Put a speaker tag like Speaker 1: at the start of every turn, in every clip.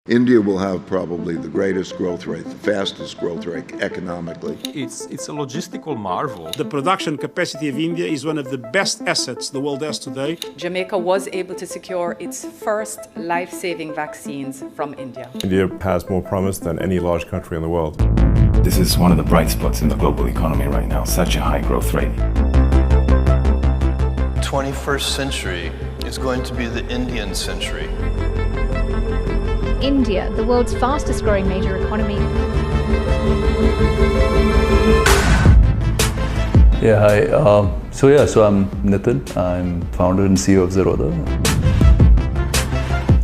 Speaker 1: India will have probably the greatest growth rate, the fastest growth rate economically.
Speaker 2: It's a logistical marvel.
Speaker 3: The production capacity of India is one of the best assets the world has today.
Speaker 4: Jamaica was able to secure its first life-saving vaccines from India.
Speaker 5: India has more promise than any large country in the world.
Speaker 6: This is one of the bright spots in the global economy right now, such a high growth rate.
Speaker 7: 21st century is going to be the Indian century.
Speaker 8: India, the world's fastest growing major economy.
Speaker 9: Yeah, hi. So I'm Nitin. I'm founder and CEO of Zerodha.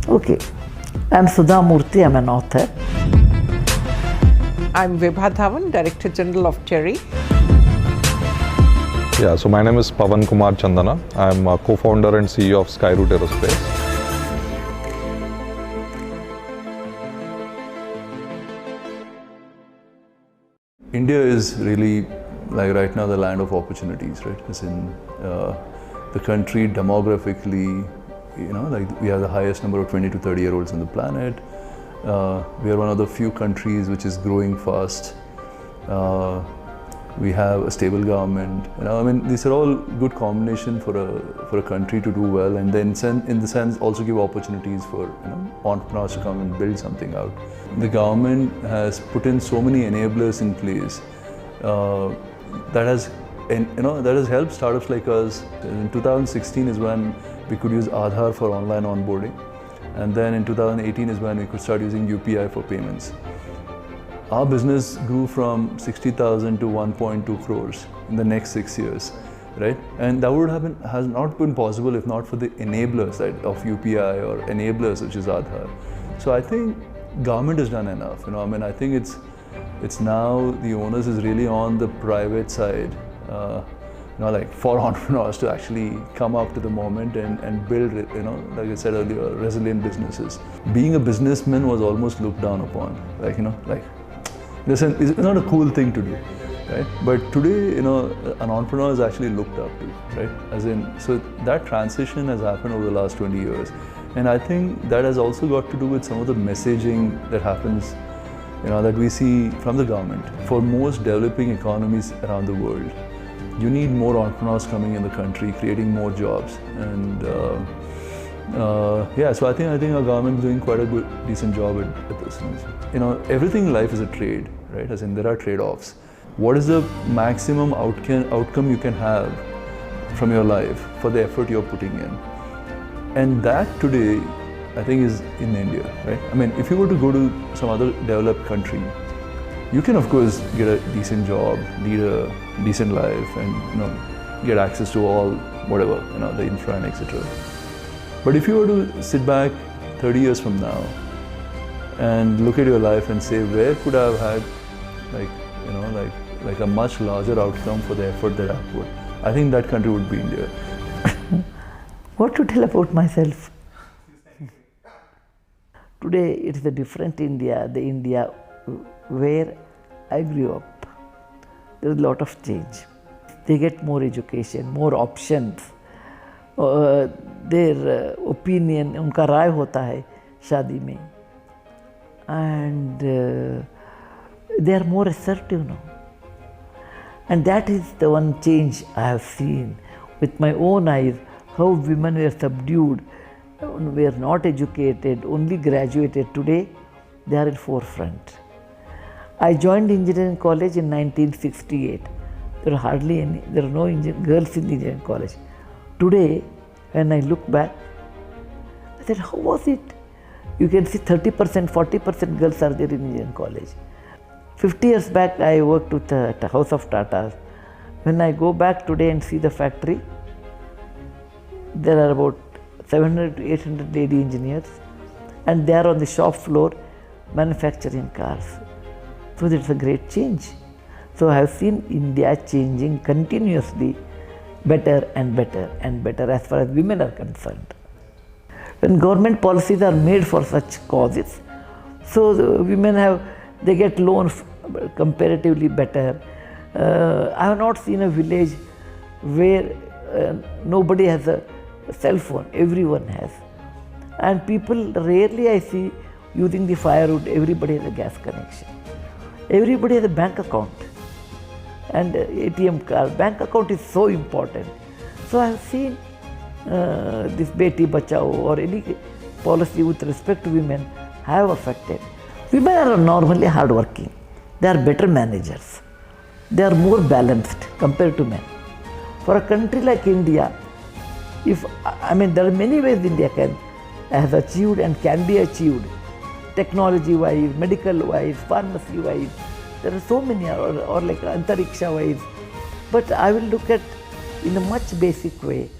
Speaker 10: Okay, I'm Sudha Murthy. I'm an author.
Speaker 11: I'm Vibha Dhawan, Director General of TERI.
Speaker 12: Yeah, so my name is Pavan Kumar Chandana. I'm a co-founder and CEO of Skyroot Aerospace.
Speaker 9: India is really, like right now, the land of opportunities, right? As in the country demographically, like we have the highest number of 20 to 30 year olds on the planet. We are one of the few countries which is growing fast. We have a stable government. These are all good combination for a country to do well, and then in the sense also give opportunities for entrepreneurs to come and build something out. The government has put in so many enablers in place that has helped startups like us. In 2016 is when we could use Aadhaar for online onboarding, and then in 2018 is when we could start using UPI for payments. Our business grew from 60,000 to 1.2 crores in the next 6 years, right? And that has not been possible if not for the enablers of UPI or enablers, which is Aadhaar. So I think government has done enough. I think it's now the onus is really on the private side, like for entrepreneurs to actually come up to the moment and build, like I said earlier, resilient businesses. Being a businessman was almost looked down upon, listen, it's not a cool thing to do, right? But today, an entrepreneur is actually looked up to, right? So that transition has happened over the last 20 years. And I think that has also got to do with some of the messaging that happens, that we see from the government. For most developing economies around the world, you need more entrepreneurs coming in the country, creating more jobs. And so I think our government is doing quite a decent job at this. Everything in life is a trade, right? There are trade-offs. What is the maximum outcome you can have from your life for the effort you're putting in? And that today, I think, is in India, right? If you were to go to some other developed country, you can of course get a decent job, lead a decent life, and get access to all whatever, the infra and etc. But if you were to sit back 30 years from now and look at your life and say, where could I have had like a much larger outcome for the effort that I put? I think that country would be India.
Speaker 10: What to tell about myself? Today it is a different India, the India where I grew up. There is a lot of change. They get more education, more options. Their opinion, उनका राय होता है शादी में. And they are more assertive now. And that is the one change I have seen with my own eyes, how women were subdued, were not educated, only graduated. Today they are in forefront. I joined engineering college in 1968. There are no girls in engineering college. Today, when I look back, I said, how was it? You can see 30%, 40% girls are there in engineering college. 50 years back, I worked with the House of Tatas. When I go back today and see the factory, there are about 700 to 800 lady engineers, and they are on the shop floor manufacturing cars. So that's a great change. So I have seen India changing continuously, better and better and better as far as women are concerned. When government policies are made for such causes, so the women they get loans comparatively better. I have not seen a village where nobody has a cell phone, everyone has. And people rarely I see using the firewood, everybody has a gas connection. Everybody has a bank account and ATM card. Bank account is so important. So I have seen this Beti Bachao or any policy with respect to women have affected. Women are normally hardworking. They are better managers. They are more balanced compared to men. For a country like India, there are many ways India has achieved and can be achieved, technology-wise, medical-wise, pharmacy-wise. There are so many, or like antariksha-wise. But I will look at in a much basic way.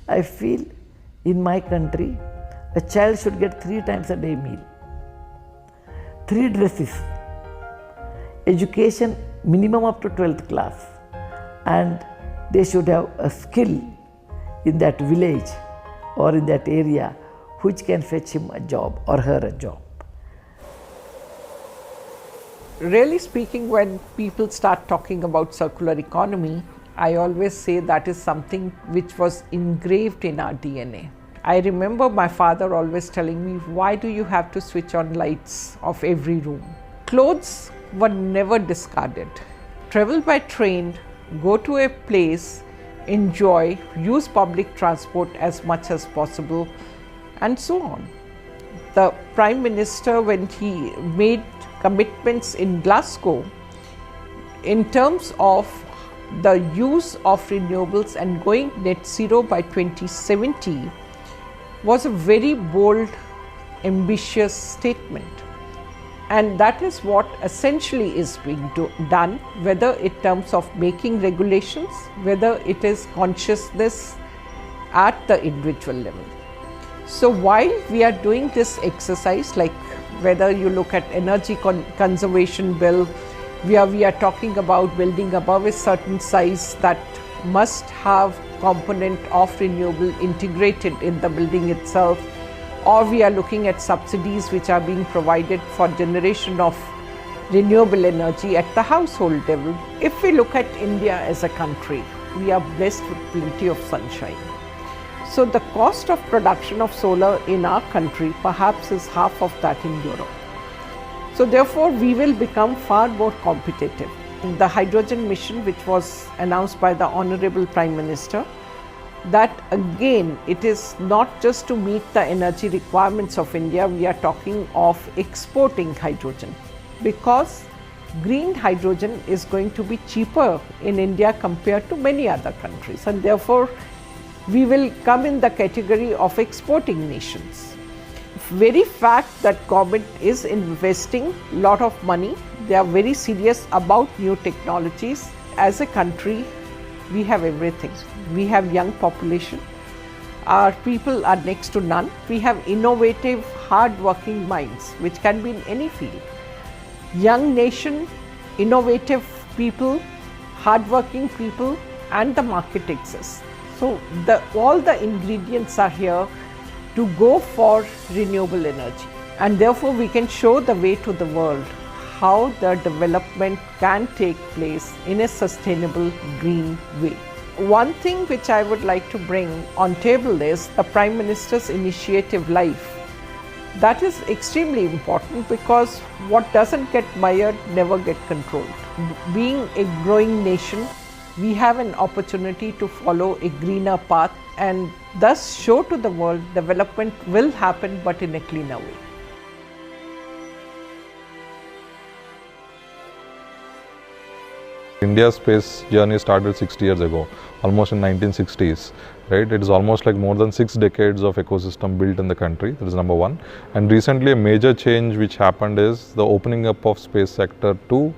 Speaker 10: I feel in my country, a child should get 3 times a day meal, 3 dresses, education minimum up to 12th class, and they should have a skill in that village or in that area which can fetch him a job or her a job.
Speaker 11: Really speaking, when people start talking about circular economy, I always say that is something which was engraved in our DNA. I remember my father always telling me, why do you have to switch on lights of every room? Clothes were never discarded. Travel by train, go to a place, enjoy, use public transport as much as possible, and so on. The Prime Minister, when he made commitments in Glasgow in terms of the use of renewables and going net zero by 2070, was a very bold, ambitious statement. And that is what essentially is being done, whether in terms of making regulations, whether it is consciousness at the individual level. So while we are doing this exercise, like whether you look at energy conservation bill, where we are talking about building above a certain size that must have component of renewable integrated in the building itself, or we are looking at subsidies which are being provided for generation of renewable energy at the household level. If we look at India as a country, we are blessed with plenty of sunshine. So the cost of production of solar in our country perhaps is half of that in Europe. So therefore we will become far more competitive. The hydrogen mission, which was announced by the Honorable Prime Minister, that again, it is not just to meet the energy requirements of India, we are talking of exporting hydrogen, because green hydrogen is going to be cheaper in India compared to many other countries, and therefore we will come in the category of exporting nations. Very fact that government is investing a lot of money, they are very serious about new technologies. As a country, we have everything. We have young population, our people are next to none. We have innovative, hard-working minds, which can be in any field. Young nation, innovative people, hard-working people, and the market exists. So all the ingredients are here to go for renewable energy, and therefore we can show the way to the world how the development can take place in a sustainable green way. One thing which I would like to bring on table is the Prime Minister's initiative Life. That is extremely important, because what doesn't get mired never get controlled. Being a growing nation, we have an opportunity to follow a greener path and thus show to the world development will happen, but in a cleaner way.
Speaker 12: India's space journey started 60 years ago, almost in 1960s. Right? It is almost like more than 6 decades of ecosystem built in the country. That is number one. And recently a major change which happened is the opening up of space sector to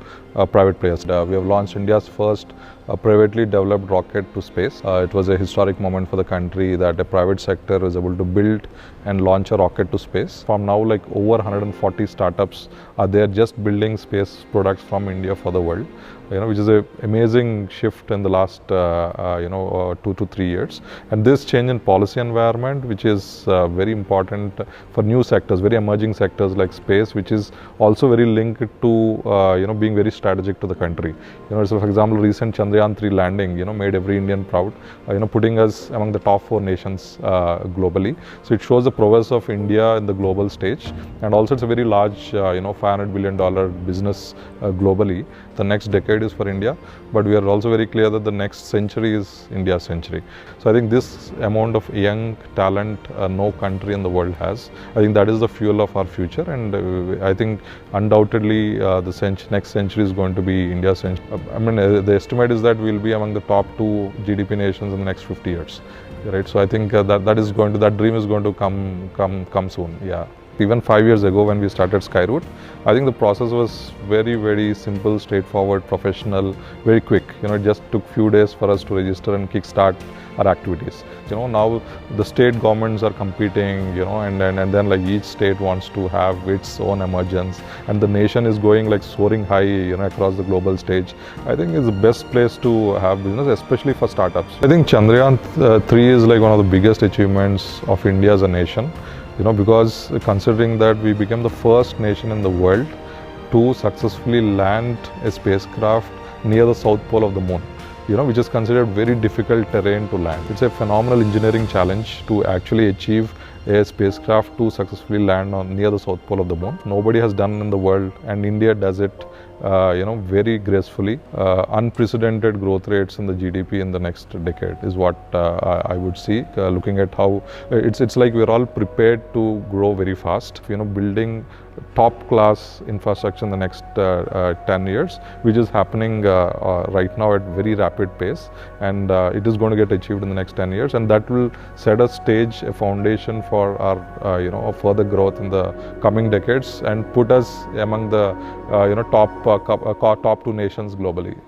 Speaker 12: private players. We have launched India's first privately developed rocket to space. It was a historic moment for the country that a private sector is able to build and launch a rocket to space. From now, like over 140 startups are there just building space products from India for the world. Which is an amazing shift in the last 2 to 3 years. And this change in policy environment, which is very important for new sectors, very emerging sectors like space, which is also very linked to being very strategic to the country. So for example, recent Chandrayaan-3 landing made every Indian proud, putting us among the top 4 nations globally. So it shows the prowess of India in the global stage, and also it's a very large $500 billion business globally. The next decade is for India, but we are also very clear that the next century is India's century. So I think this amount of young talent no country in the world has, I think that is the fuel of our future, and I think undoubtedly the next century is going to be India's century. I mean, the estimate is that we will be among the top 2 GDP nations in the next 50 years. Right, so I think that dream is going to come soon. Yeah. Even 5 years ago when we started Skyroot, I think the process was very, very simple, straightforward, professional, very quick. It just took few days for us to register and kickstart our activities. Now the state governments are competing, and then like each state wants to have its own emergence, and the nation is going like soaring high, across the global stage. I think it's the best place to have business, especially for startups. I think Chandrayaan-3 is like one of the biggest achievements of India as a nation. Because considering that we became the first nation in the world to successfully land a spacecraft near the south pole of the moon, which is considered very difficult terrain to land. It's a phenomenal engineering challenge to actually achieve a spacecraft to successfully land near the south pole of the moon. Nobody has done in the world, and India does it very gracefully. Unprecedented growth rates in the GDP in the next decade is what I would see, looking at how it's like we're all prepared to grow very fast, building top class infrastructure in the next 10 years, which is happening right now at very rapid pace, and it is going to get achieved in the next 10 years, and that will set a stage, a foundation for our further growth in the coming decades, and put us among the top 2 nations globally.